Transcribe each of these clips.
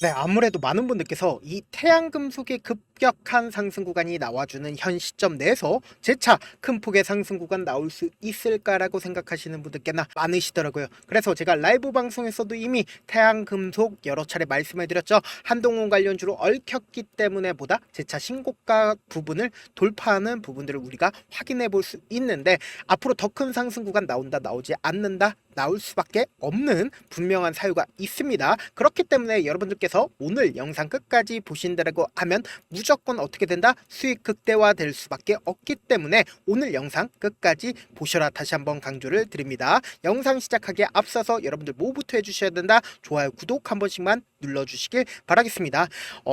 네, 아무래도 많은 분들께서 이 태양금속의 급격한 상승 구간이 나와주는 현 시점 내에서 재차 큰 폭의 상승 구간 나올 수 있을까라고 생각하시는 분들 꽤나 많으시더라고요. 그래서 제가 라이브 방송에서도 이미 태양금속 여러 차례 말씀을 드렸죠. 한동훈 관련주로 얽혔기 때문에 보다 재차 신고가 부분을 돌파하는 부분들을 우리가 확인해 볼 수 있는데, 앞으로 더 큰 상승 구간 나온다, 나오지 않는다, 나올 수밖에 없는 분명한 사유가 있습니다. 그렇기 때문에 여러분들께서 오늘 영상 끝까지 보신다라고 하면 무조건 어떻게 된다? 수익 극대화 될 수밖에 없기 때문에 오늘 영상 끝까지 보셔라 다시 한번 강조를 드립니다. 영상 시작하기에 앞서서 여러분들 뭐부터 해주셔야 된다? 좋아요, 구독 한 번씩만 눌러주시길 바라겠습니다.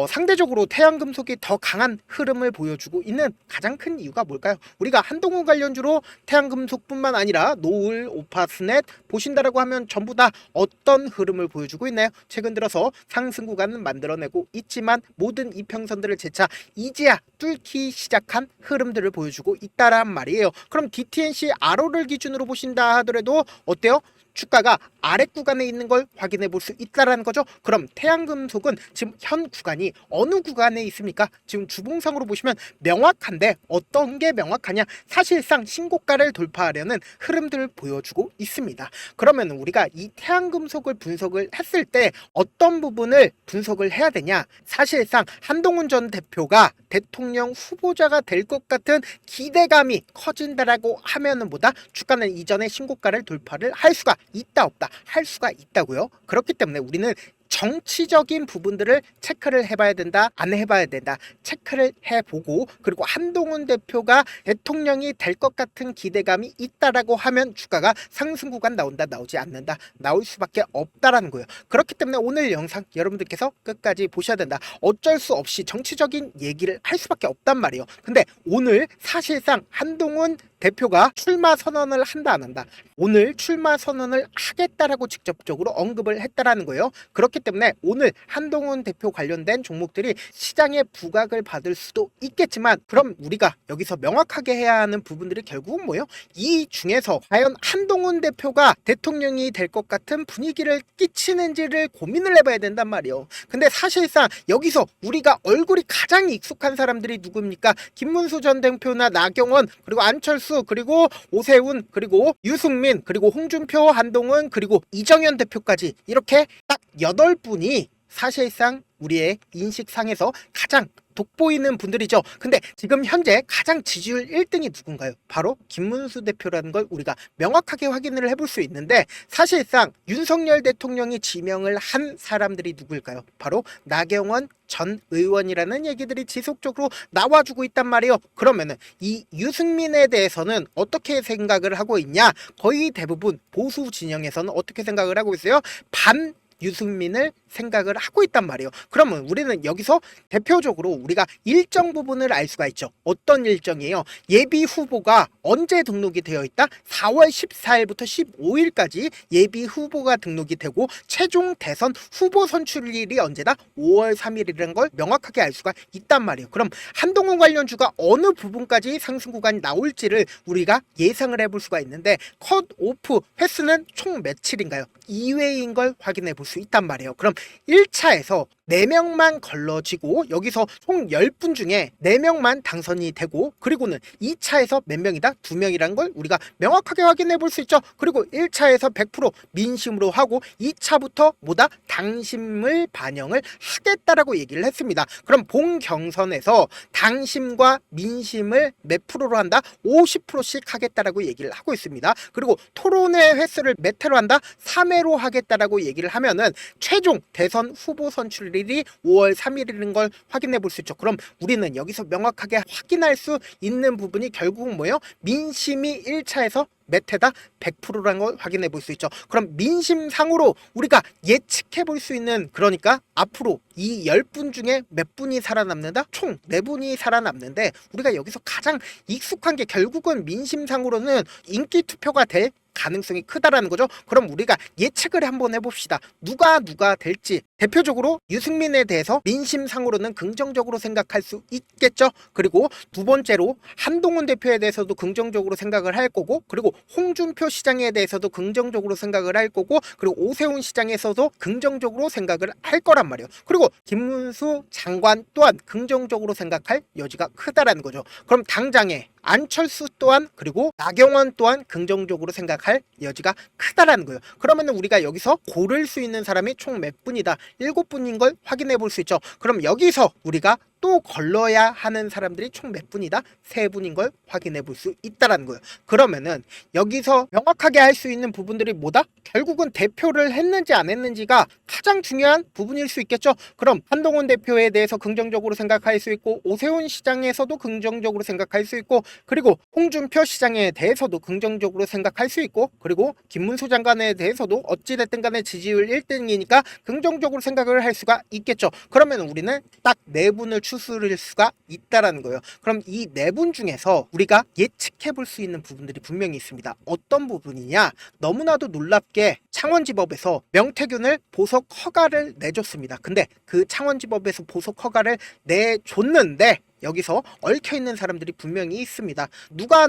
상대적으로 태양금속이 더 강한 흐름을 보여주고 있는 가장 큰 이유가 뭘까요? 우리가 한동훈 관련주로 태양금속뿐만 아니라 노을, 오파스넷 보신다라고 하면 전부 다 어떤 흐름을 보여주고 있나요? 최근 들어서 상승 구간은 만들어내고 있지만 모든 이평선들을 재차 이제야 뚫기 시작한 흐름들을 보여주고 있다란 말이에요. 그럼 DTNC RO를 기준으로 보신다 하더라도 어때요? 주가가 아래 구간에 있는 걸 확인해 볼 수 있다라는 거죠. 그럼 태양금속은 지금 현 구간이 어느 구간에 있습니까? 지금 주봉상으로 보시면 명확한데 어떤 게 명확하냐? 사실상 신고가를 돌파하려는 흐름들을 보여주고 있습니다. 그러면 우리가 이 태양금속을 분석을 했을 때 어떤 부분을 분석을 해야 되냐? 사실상 한동훈 전 대표가 대통령 후보자가 될 것 같은 기대감이 커진다라고 하면은 보다 주가는 이전에 신고가를 돌파를 할 수가 있다 없다? 할 수가 있다고요. 그렇기 때문에 우리는 정치적인 부분들을 체크를 해봐야 된다, 안 해봐야 된다, 체크를 해보고, 그리고 한동훈 대표가 대통령이 될 것 같은 기대감이 있다라고 하면 주가가 상승 구간 나온다, 나오지 않는다, 나올 수밖에 없다라는 거예요. 그렇기 때문에 오늘 영상 여러분들께서 끝까지 보셔야 된다. 어쩔 수 없이 정치적인 얘기를 할 수밖에 없단 말이에요. 근데 오늘 사실상 한동훈 대표가 출마 선언을 한다 안 한다, 오늘 출마 선언을 하겠다라고 직접적으로 언급을 했다라는 거예요. 그렇기 때문에 오늘 한동훈 대표 관련된 종목들이 시장의 부각을 받을 수도 있겠지만, 그럼 우리가 여기서 명확하게 해야 하는 부분들이 결국은 뭐예요? 이 중에서 과연 한동훈 대표가 대통령이 될 것 같은 분위기를 끼치는지를 고민을 해봐야 된단 말이에요. 근데 사실상 여기서 우리가 얼굴이 가장 익숙한 사람들이 누굽니까? 김문수 전 대표나 나경원, 그리고 안철수, 그리고 오세훈, 그리고 유승민, 그리고 홍준표, 한동훈, 그리고 이정현 대표까지 이렇게 딱 8분이 사실상 우리의 인식상에서 가장 돋보이는 분들이죠. 근데 지금 현재 가장 지지율 1등이 누군가요? 바로 김문수 대표라는 걸 우리가 명확하게 확인을 해볼 수 있는데, 사실상 윤석열 대통령이 지명을 한 사람들이 누구일까요? 바로 나경원 전 의원이라는 얘기들이 지속적으로 나와주고 있단 말이에요. 그러면은 이 유승민에 대해서는 어떻게 생각을 하고 있냐? 거의 대부분 보수 진영에서는 어떻게 생각을 하고 있어요? 반 유승민을 생각을 하고 있단 말이에요. 그러면 우리는 여기서 대표적으로 우리가 일정 부분을 알 수가 있죠. 어떤 일정이에요? 예비 후보가 언제 등록이 되어 있다? 4월 14일부터 15일까지 예비 후보가 등록이 되고, 최종 대선 후보 선출일이 언제다? 5월 3일이라는 걸 명확하게 알 수가 있단 말이에요. 그럼 한동훈 관련주가 어느 부분까지 상승 구간이 나올지를 우리가 예상을 해볼 수가 있는데, 컷 오프 횟수는 총 며칠인가요? 2회인 걸 확인해 볼 수 있단 말이에요. 그럼 1차에서 4명만 걸러지고 여기서 총 10분 중에 4명만 당선이 되고, 그리고는 2차에서 몇 명이다? 2명이라는 걸 우리가 명확하게 확인해 볼 수 있죠. 그리고 1차에서 100% 민심으로 하고 2차부터 뭐다? 당심을 반영을 하겠다라고 얘기를 했습니다. 그럼 본 경선에서 당심과 민심을 몇 프로로 한다? 50%씩 하겠다라고 얘기를 하고 있습니다. 그리고 토론회 횟수를 몇 회로 한다? 3회로 하겠다라고 얘기를 하면은 최종 대선 후보 선출일이 5월 3일인 걸 확인해 볼 수 있죠. 그럼 우리는 여기서 명확하게 확인할 수 있는 부분이 결국은 뭐예요? 민심이 1차에서 몇 회다? 100%라는 걸 확인해 볼 수 있죠. 그럼 민심상으로 우리가 예측해 볼 수 있는, 그러니까 앞으로 이 10분 중에 몇 분이 살아남는다? 총 4분이 살아남는데, 우리가 여기서 가장 익숙한 게 결국은 민심상으로는 인기 투표가 될 가능성이 크다라는 거죠. 그럼 우리가 예측을 한번 해봅시다. 누가 될지. 대표적으로 유승민에 대해서 민심상으로는 긍정적으로 생각할 수 있겠죠. 그리고 두 번째로 한동훈 대표에 대해서도 긍정적으로 생각을 할 거고, 그리고 홍준표 시장에 대해서도 긍정적으로 생각을 할 거고, 그리고 오세훈 시장에서도 긍정적으로 생각을 할 거란 말이에요. 그리고 김문수 장관 또한 긍정적으로 생각할 여지가 크다라는 거죠. 그럼 당장에 안철수 또한, 그리고 나경원 또한 긍정적으로 생각할 여지가 크다라는 거예요. 그러면 우리가 여기서 고를 수 있는 사람이 총 몇 분이다, 7분인 걸 확인해 볼 수 있죠. 그럼 여기서 우리가 또 걸러야 하는 사람들이 총 몇 분이다, 3분인 걸 확인해 볼 수 있다라는 거예요. 그러면은 여기서 명확하게 할 수 있는 부분들이 뭐다? 결국은 대표를 했는지 안 했는지가 가장 중요한 부분일 수 있겠죠. 그럼 한동훈 대표에 대해서 긍정적으로 생각할 수 있고, 오세훈 시장에서도 긍정적으로 생각할 수 있고, 그리고 홍준표 시장에 대해서도 긍정적으로 생각할 수 있고, 그리고 김문수 장관에 대해서도 어찌됐든 간에 지지율 1등이니까 긍정적으로 생각을 할 수가 있겠죠. 그러면 우리는 딱 4분을 추스릴 수가 있다라는 거예요. 그럼 이 4분 중에서 우리가 예측해 볼 수 있는 부분들이 분명히 있습니다. 어떤 부분이냐? 너무나도 놀랍게 창원지법에서 명태균을 보석 허가를 내줬습니다. 근데 그 창원지법에서 보석 허가를 내줬는데 여기서 얽혀있는 사람들이 분명히 있습니다. 누가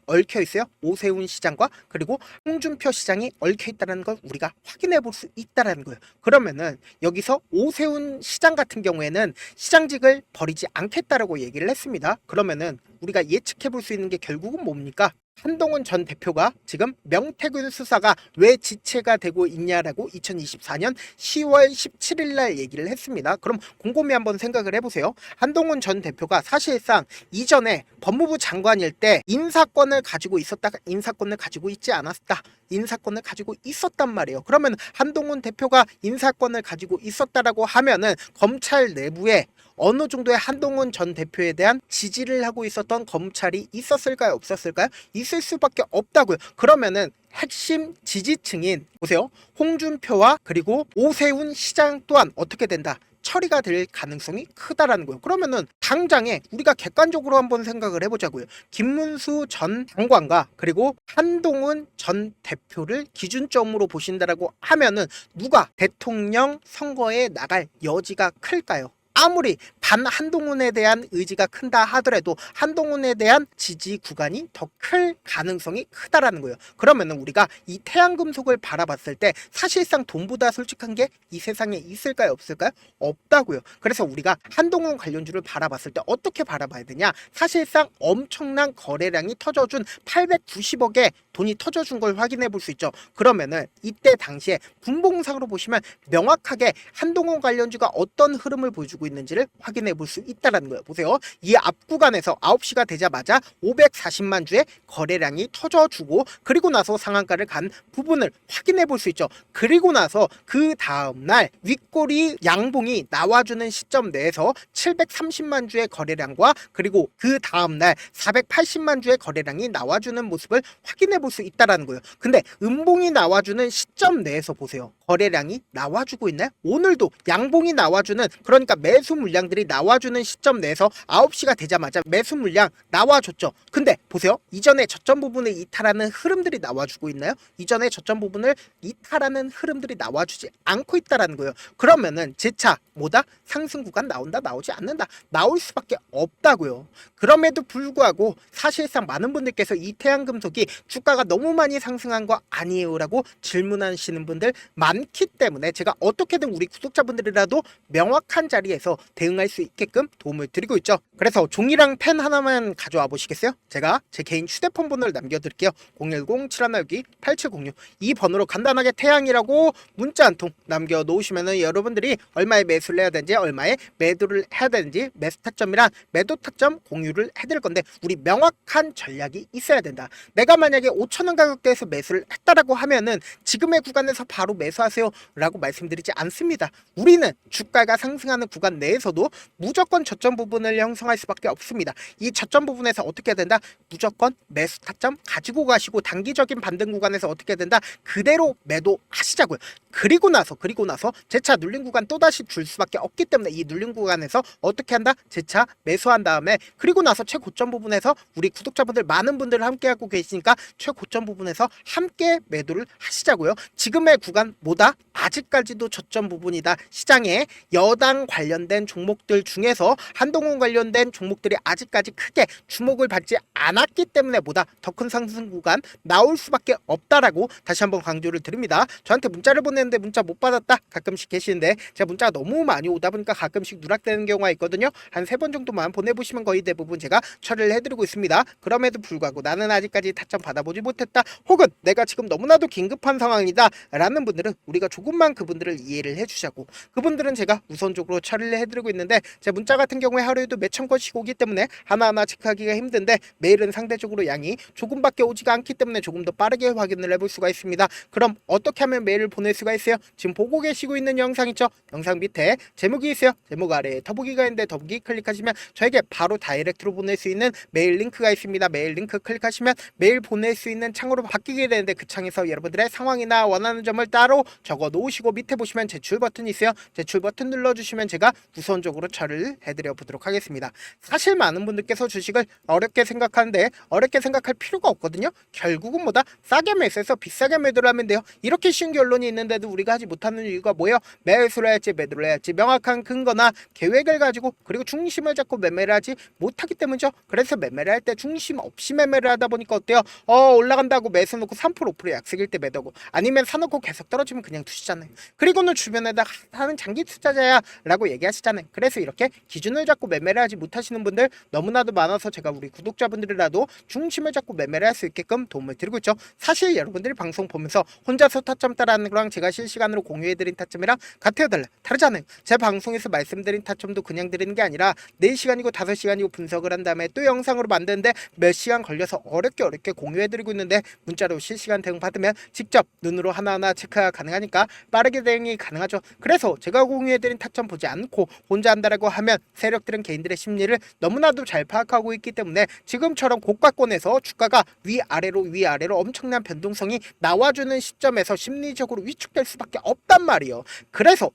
얽혀있어요? 오세훈 시장과 그리고 홍준표 시장이 얽혀있다는 걸 우리가 확인해 볼 수 있다는 거예요. 그러면은 여기서 오세훈 시장 같은 경우에는 시장직을 버리지 않겠다라고 얘기를 했습니다. 그러면은 우리가 예측해 볼 수 있는 게 결국은 뭡니까? 한동훈 전 대표가 지금 명태균 수사가 왜 지체가 되고 있냐라고 2024년 10월 17일 날 얘기를 했습니다. 그럼 곰곰이 한번 생각을 해보세요. 한동훈 전 대표가 사실상 이전에 법무부 장관일 때 인사권을 가지고 있었다가 인사권을 가지고 있지 않았다, 인사권을 가지고 있었단 말이에요. 그러면 한동훈 대표가 인사권을 가지고 있었다라고 하면은 검찰 내부에 어느 정도의 한동훈 전 대표에 대한 지지를 하고 있었던 검찰이 있었을까요? 없었을까요? 있을 수밖에 없다고요. 그러면은 핵심 지지층인, 보세요, 홍준표와 그리고 오세훈 시장 또한 어떻게 된다? 처리가 될 가능성이 크다라는 거예요. 그러면은 당장에 우리가 객관적으로 한번 생각을 해보자고요. 김문수 전 장관과 그리고 한동훈 전 대표를 기준점으로 보신다라고 하면은 누가 대통령 선거에 나갈 여지가 클까요? 아무리 반 한동훈에 대한 의지가 큰다 하더라도 한동훈에 대한 지지 구간이 더 클 가능성이 크다라는 거예요. 그러면 우리가 이 태양금속을 바라봤을 때 사실상 돈보다 솔직한 게 이 세상에 있을까요? 없을까요? 없다고요. 그래서 우리가 한동훈 관련주를 바라봤을 때 어떻게 바라봐야 되냐? 사실상 엄청난 거래량이 터져준 890억의 돈이 터져준 걸 확인해 볼 수 있죠. 그러면은 이때 당시에 분봉상으로 보시면 명확하게 한동훈 관련주가 어떤 흐름을 보여주고 있는지를 확인해 볼 수 있다는 거예요. 보세요. 이 앞 구간에서 9시가 되자마자 540만 주의 거래량이 터져주고, 그리고 나서 상한가를 간 부분을 확인해 볼 수 있죠. 그리고 나서 그 다음날 윗꼬리 양봉이 나와주는 시점 내에서 730만 주의 거래량과 그리고 그 다음날 480만 주의 거래량이 나와주는 모습을 확인해 볼 수 있다는 거예요. 근데 음봉이 나와주는 시점 내에서 보세요. 거래량이 나와주고 있나요? 오늘도 양봉이 나와주는, 그러니까 매수 물량들이 나와주는 시점 내에서 9시가 되자마자 매수 물량 나와줬죠. 근데 보세요. 이전에 저점 부분을 이탈하는 흐름들이 나와주고 있나요? 이전에 저점 부분을 이탈하는 흐름들이 나와주지 않고 있다는 거예요. 그러면은 재차 뭐다? 상승 구간 나온다, 나오지 않는다? 나올 수밖에 없다고요. 그럼에도 불구하고 사실상 많은 분들께서 이 태양금속이 주가가 너무 많이 상승한 거 아니에요? 라고 질문하시는 분들 많기 때문에 제가 어떻게든 우리 구독자분들이라도 명확한 자리에서 대응할 수 있게끔 도움을 드리고 있죠. 그래서 종이랑 펜 하나만 가져와 보시겠어요? 제가 제 개인 휴대폰 번호를 남겨드릴게요. 010-7162-8706, 이 번호로 간단하게 태양이라고 문자 한 통 남겨놓으시면 여러분들이 얼마에 매수를 해야 되는지, 얼마에 매도를 해야 되는지, 매수 타점이랑 매도 타점 공유를 해드릴 건데, 우리 명확한 전략이 있어야 된다. 내가 만약에 5,000원 가격대에서 매수를 했다라고 하면은 지금의 구간에서 바로 매수하세요 라고 말씀드리지 않습니다. 우리는 주가가 상승하는 구간 내에서도 무조건 저점 부분을 형성할 수밖에 없습니다. 이 저점 부분에서 어떻게 된다? 무조건 매수 타점 가지고 가시고, 단기적인 반등 구간에서 어떻게 된다? 그대로 매도하시자고요. 그리고 나서 재차 눌린 구간 또다시 줄 수밖에 없기 때문에 이 눌린 구간에서 어떻게 한다? 재차 매수한 다음에 그리고 나서 최고점 부분에서 우리 구독자분들 많은 분들 함께 하고 계시니까 최고점 부분에서 함께 매도를 하시자고요. 지금의 구간 뭐다? 아직까지도 저점 부분이다. 시장에 여당 관련된 종목들 중에서 한동훈 관련된 종목들이 아직까지 크게 주목을 받지 않았기 때문에 뭐다? 더 큰 상승 구간 나올 수밖에 없다라고 다시 한번 강조를 드립니다. 저한테 문자를 보냈는데 문자 못 받았다 가끔씩 계시는데 제가 문자가 너무 많이 오다 보니까 가끔씩 누락되는 경우가 있거든요. 한 3번 정도만 보내보시면 거의 대부분 제가 처리를 해드리고 있습니다. 그럼에도 불구하고 나는 아직까지 타점 받아보지 못했다, 혹은 내가 지금 너무나도 긴급한 상황이다 라는 분들은 우리가 조금만 그분들을 이해를 해주자고, 그분들은 제가 우선적으로 처리를 해드리고 있는데 제 문자 같은 경우에 하루에도 몇천 건씩 오기 때문에 하나하나 체크하기가 힘든데 메일은 상대적으로 양이 조금밖에 오지가 않기 때문에 조금 더 빠르게 확인을 해볼 수가 있습니다. 그럼 어떻게 하면 메일을 보낼 수가 있어요? 지금 보고 계시고 있는 영상 있죠? 영상 밑에 제목이 있어요. 제목 아래에 더보기가 있는데 더보기 클릭하시면 저에게 바로 다이렉트로 보낼 수 있는 메일 링크가 있습니다. 메일 링크 클릭하시면 메일 보낼 수 있는 창으로 바뀌게 되는데 그 창에서 여러분들의 상황이나 원하는 점을 따로 적어 놓으시고 밑에 보시면 제출 버튼이 있어요. 제출 버튼 눌러주시면 제가 우선적으로 처리를 해드려 보도록 하겠습니다. 사실 많은 분들께서 주식을 어렵게 생각하는데 어렵게 생각할 필요가 없거든요. 결국은 뭐다? 싸게 매수해서 비싸게 매도를 하면 돼요. 이렇게 쉬운 결론이 있는데도 우리가 하지 못하는 이유가 뭐예요? 매수를 해야지 매도를 해야지 명확한 근거나 계획을 가지고 그리고 중심을 잡고 매매를 하지 못하기 때문이죠. 그래서 매매를 할 때 중심 없이 매매를 하다 보니까 어때요? 올라간다고 매수 놓고 3% 5% 약속일 때 매도고, 아니면 사놓고 계속 떨어지면 그냥 두시잖아요. 그리고는 주변에다 하는 장기 투자자야 라고 얘기하시잖아요. 그래서 이렇게 기준을 잡고 매매를 하지 못하시는 분들 너무나도 많아서 제가 우리 구독자분들이라도 중심을 잡고 매매를 할 수 있게끔 도움을 드리고 있죠. 사실 여러분들이 방송 보면서 혼자서 타점 따라하는 거랑 제가 실시간으로 공유해드린 타점이랑 같아요 달라요? 다르잖아요. 제 방송에서 말씀드린 타점도 그냥 드리는 게 아니라 4시간이고 5시간이고 분석을 한 다음에 또 영상으로 만드는데 몇 시간 걸려서 어렵게 공유해드리고 있는데 문자로 실시간 대응 받으면 직접 눈으로 하나하나 체크가 가능하니까 빠르게 대응이 가능하죠. 그래서 제가 공유해드린 타점 보지 않고 혼자 한다라고 하면 세력들은 개인들의 심리를 너무나도 잘 파악하고 있기 때문에 지금처럼 고가권에서 주가가 위아래로 엄청난 변동성이 나와주는 시점에서 심리적으로 위축될 수밖에 없단 말이에요. 그래서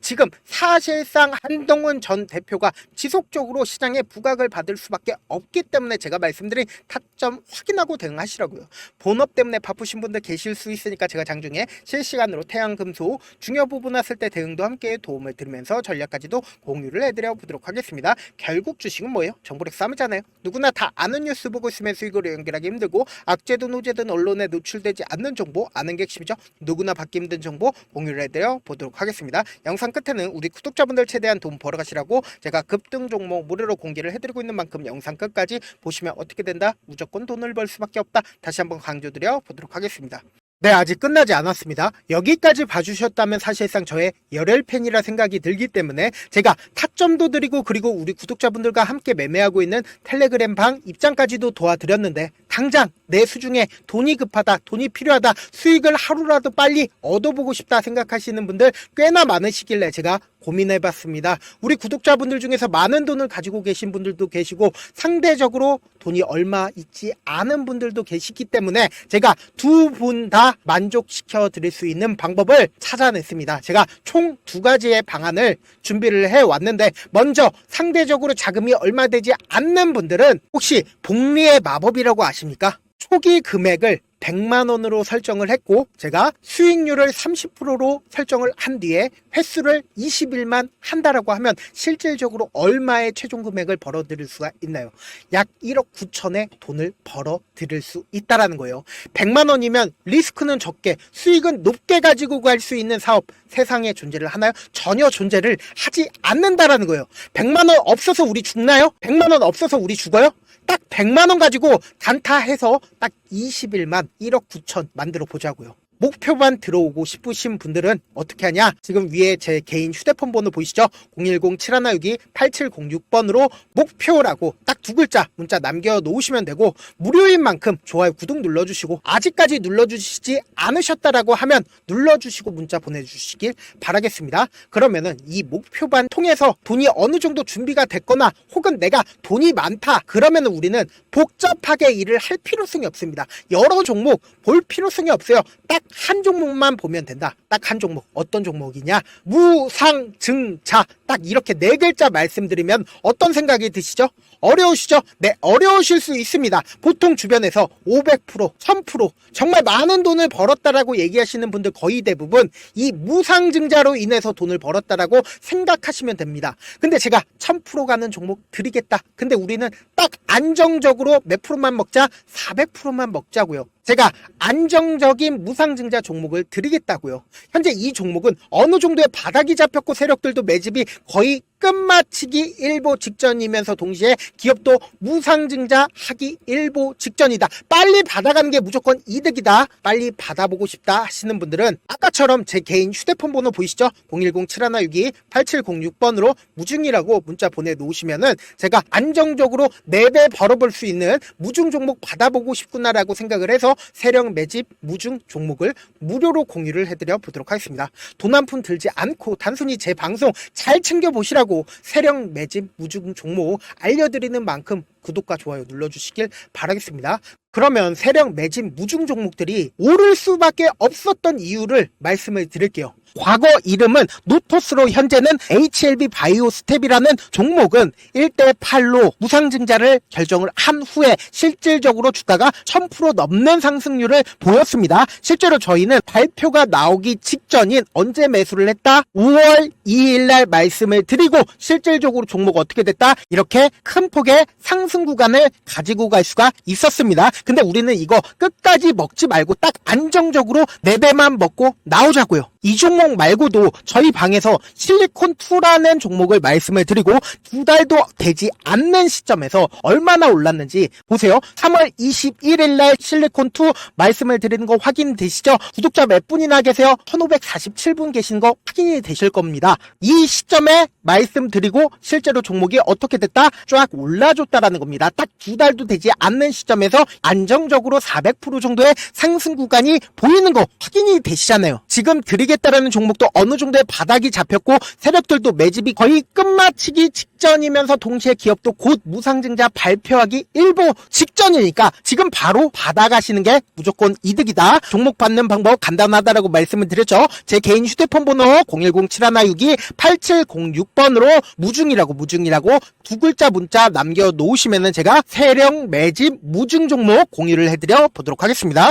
지금 사실상 한동훈 전 대표가 지속적으로 시장에 부각을 받을 수밖에 없기 때문에 제가 말씀드린 타점 확인하고 대응하시라고요. 본업 때문에 바쁘신 분들 계실 수 있으니까 제가 장중에 실시간으로 태양금속 중요 부분 왔을 때 대응도 함께 도움을 드리면서 전략까지도 공유를 해드려 보도록 하겠습니다. 결국 주식은 뭐예요? 정보력 싸움이잖아요. 누구나 다 아는 뉴스 보고 있으면 수익으로 연결하기 힘들고 악재든 호재든 언론에 노출되지 않는 정보 아는 게 핵심이죠. 누구나 받기 힘든 정보 공유를 해드려 보도록 하겠습니다. 영상 끝에는 우리 구독자분들 최대한 돈 벌어가시라고 제가 급등 종목 무료로 공개를 해드리고 있는 만큼 영상 끝까지 보시면 어떻게 된다? 무조건 돈을 벌 수밖에 없다. 다시 한번 강조드려 보도록 하겠습니다. 네, 아직 끝나지 않았습니다. 여기까지 봐주셨다면 사실상 저의 열혈 팬이라 생각이 들기 때문에 제가 타점도 드리고 그리고 우리 구독자분들과 함께 매매하고 있는 텔레그램 방 입장까지도 도와드렸는데 당장 내 수중에 돈이 급하다, 돈이 필요하다, 수익을 하루라도 빨리 얻어보고 싶다 생각하시는 분들 꽤나 많으시길래 제가 고민해봤습니다. 우리 구독자분들 중에서 많은 돈을 가지고 계신 분들도 계시고 상대적으로 돈이 얼마 있지 않은 분들도 계시기 때문에 제가 두 분 다 만족시켜 드릴 수 있는 방법을 찾아냈습니다. 제가 총 2가지의 방안을 준비를 해왔는데 먼저 상대적으로 자금이 얼마 되지 않는 분들은 혹시 복리의 마법이라고 아십니까? 초기 금액을 100만원으로 설정을 했고 제가 수익률을 30%로 설정을 한 뒤에 횟수를 20일만 한다라고 하면 실질적으로 얼마의 최종 금액을 벌어들일 수가 있나요? 약 1억 9천의 돈을 벌어들일 수 있다라는 거예요. 100만원이면 리스크는 적게 수익은 높게 가지고 갈 수 있는 사업 세상에 존재를 하나요? 전혀 존재를 하지 않는다라는 거예요. 100만원 없어서 우리 죽나요? 100만원 없어서 우리 죽어요? 딱 100만원 가지고 단타해서 딱 20일만 1억 9천 만들어 보자고요. 목표만 들어오고 싶으신 분들은 어떻게 하냐? 지금 위에 제 개인 휴대폰 번호 보이시죠? 010-7162-8706번으로 목표라고 딱 2글자 문자 남겨놓으시면 되고 무료인 만큼 좋아요 구독 눌러주시고 아직까지 눌러주시지 않으셨다라고 하면 눌러주시고 문자 보내주시길 바라겠습니다. 그러면은 이 목표반 통해서 돈이 어느 정도 준비가 됐거나 혹은 내가 돈이 많다 그러면은 우리는 복잡하게 일을 할 필요성이 없습니다. 여러 종목 볼 필요성이 없어요. 딱 한 종목만 보면 된다. 딱 한 종목. 어떤 종목이냐? 무상증자. 딱 이렇게 네 글자 말씀드리면 어떤 생각이 드시죠? 어려우시죠? 네, 어려우실 수 있습니다. 보통 주변에서 500%, 1000% 정말 많은 돈을 벌었다라고 얘기하시는 분들 거의 대부분 이 무상증자로 인해서 돈을 벌었다라고 생각하시면 됩니다. 근데 제가 1000% 가는 종목 드리겠다. 근데 우리는 딱 안정적으로 몇 프로만 먹자? 400%만 먹자고요. 제가 안정적인 무상증자 종목을 드리겠다고요. 현재 이 종목은 어느 정도의 바닥이 잡혔고 세력들도 매집이 거의 끝마치기 일보 직전이면서 동시에 기업도 무상증자 하기 일보 직전이다. 빨리 받아가는 게 무조건 이득이다. 빨리 받아보고 싶다 하시는 분들은 아까처럼 제 개인 휴대폰 번호 보이시죠? 010-7162-8706번으로 무중이라고 문자 보내놓으시면은 제가 안정적으로 4배 벌어볼 수 있는 무중 종목 받아보고 싶구나라고 생각을 해서 세력 매집 무중 종목을 무료로 공유를 해드려 보도록 하겠습니다. 돈 한 푼 들지 않고 단순히 제 방송 잘 챙겨보시라고 세력 매집 무중 종목 알려드리는 만큼 구독과 좋아요 눌러주시길 바라겠습니다. 그러면 세력 매집 무중 종목들이 오를 수밖에 없었던 이유를 말씀을 드릴게요. 과거 이름은 노토스로 현재는 HLB 바이오스텝이라는 종목은 1대8로 무상증자를 결정을 한 후에 실질적으로 주가가 1000% 넘는 상승률을 보였습니다. 실제로 저희는 발표가 나오기 직전인 언제 매수를 했다? 5월 2일 날 말씀을 드리고 실질적으로 종목 어떻게 됐다? 이렇게 큰 폭의 상승 구간을 가지고 갈 수가 있었습니다. 근데 우리는 이거 끝까지 먹지 말고 딱 안정적으로 4배만 먹고 나오자고요. 이 종목 말고도 저희 방에서 실리콘2라는 종목을 말씀을 드리고 2달도 되지 않는 시점에서 얼마나 올랐는지 보세요. 3월 21일 날 실리콘2 말씀을 드리는 거 확인되시죠? 구독자 몇 분이나 계세요? 1547분 계신 거 확인이 되실 겁니다. 이 시점에 말씀드리고 실제로 종목이 어떻게 됐다? 쫙 올라줬다라는 겁니다. 딱 2달도 되지 않는 시점에서 안정적으로 400% 정도의 상승 구간이 보이는 거 확인이 되시잖아요. 지금 드리겠다라는 종목도 어느 정도의 바닥이 잡혔고 세력들도 매집이 거의 끝마치기 직전이면서 동시에 기업도 곧 무상증자 발표하기 일보 직전이니까 지금 바로 받아가시는 게 무조건 이득이다. 종목 받는 방법 간단하다라고 말씀을 드렸죠. 제 개인 휴대폰 번호 010-7162-8706번으로 무중이라고 두 글자 문자 남겨놓으시면은 제가 세력 매집 무중 종목 공유를 해드려 보도록 하겠습니다.